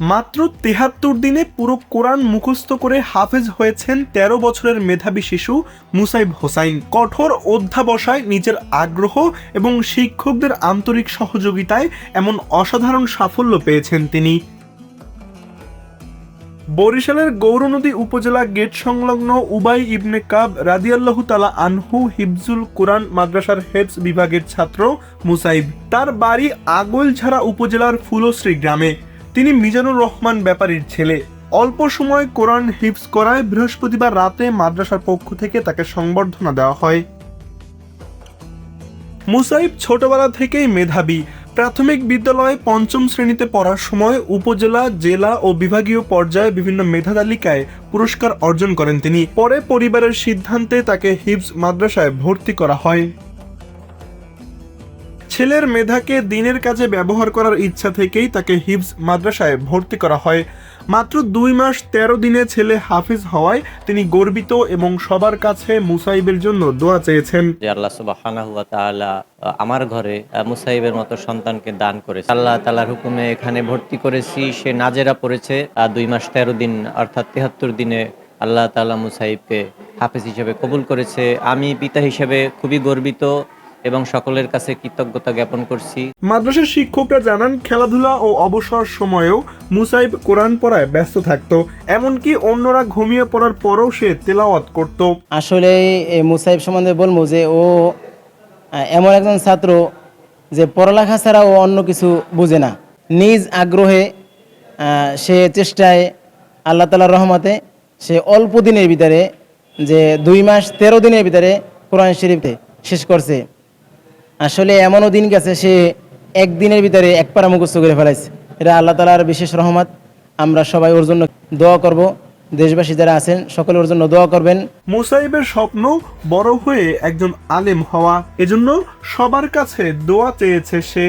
মাত্র ৭৩ দিনে পুরো কোরআন মুখস্থ করে হাফেজ হয়েছেন ১৩ বছরের মেধাবী শিশু মুসাইব হোসাইন। কঠোর অধ্যাবসায়, নিজের আগ্রহ এবং শিক্ষকদের আন্তরিক সহযোগিতায় এমন অসাধারণ সাফল্য পেয়েছেন তিনি। বরিশালের গৌরনদী উপজেলা গেট সংলগ্ন উবাই ইবনে কাব রাদিয়াল্লাহু তাআলা আনহু হিফজুল কুরআন মাদ্রাসার হেফজ বিভাগের ছাত্র মুসাইব। তার বাড়ি আগৈলঝাড়া উপজেলার ফুলশ্রী গ্রামে। তিনি মিজানুর রহমান ব্যাপারীর ছেলে। অল্প সময় কোরআন হিফজ করায় বৃহস্পতিবার রাতে মাদ্রাসার পক্ষ থেকে তাকে সংবর্ধনা দেওয়া হয়। মুসাইব ছোটবেলা থেকেই মেধাবী। প্রাথমিক বিদ্যালয়ে ৫ম শ্রেণীতে পড়ার সময় উপজেলা, জেলা ও বিভাগীয় পর্যায়ে বিভিন্ন মেধা তালিকায় পুরস্কার অর্জন করেন তিনি। পরে পরিবারের সিদ্ধান্তে তাকে হিফজ মাদ্রাসায় ভর্তি করা হয়। ছেলের মেধাকে দিনের কাজে ব্যবহার করার ইচ্ছা থেকেই তাকে হিফজ মাদ্রাসায় ভর্তি করা হয়। মাত্র ২ মাস ১৩ দিনে ছেলে হাফিজ হওয়ায় তিনি গর্বিত এবং সবার কাছে মুসাইবের জন্য দোয়া চেয়েছেন। যে আল্লাহ সুবহানাহু ওয়া তাআলা আমার ঘরে মুসাইবের মতো সন্তানকে দান করেছে। আল্লাহ তাআলার হুকুমে এখানে ভর্তি করেছি। সে নাজেরা পড়েছে ২ মাস ১৩ দিন অর্থাৎ ৭৩ দিনে আল্লাহ তাআলা মুসাইবকে হাফেজ হিসেবে কবুল করেছে। আমি পিতা হিসেবে খুবই গর্বিত এবং সকলের কাছে কৃতজ্ঞতা জ্ঞাপন করছি। মাদ্রাসার শিক্ষকরা জানান, খেলাধুলা ও অবসর সময়েও মুসাইব কোরআন পড়ায় ব্যস্ত থাকত। এমনকি অন্যরা ঘুমিয়ে পড়ার পরও সে তেলাওয়াত করত। আসলে মুসাইব সম্বন্ধে বলবো যে ও এমন একজন ছাত্র যে পড়ালেখা ছাড়া ও অন্য কিছু বুঝে না। নিজ আগ্রহে সে চেষ্টায় আল্লাহ তাআলার রহমতে সে অল্প দিনের ভিতরে যে ২ মাস ১৩ দিনের ভিতরে কোরআন শরীফে শেষ করছে। আসলে এমনও দিন গেছে সে একদিনের ভিতরে এক পারা মুখস্থ করে ফেলাইছে। এটা আল্লাহ তাআলার বিশেষ রহমত। আমরা সবাই ওর জন্য দোয়া করব। দেশবাসী যারা আছেন সকলে ওর জন্য দোয়া করবেন। মুসাইবের স্বপ্ন বড় হয়ে একজন আলেম হওয়া, এজন্য সবার কাছে দোয়া চেয়েছে সে।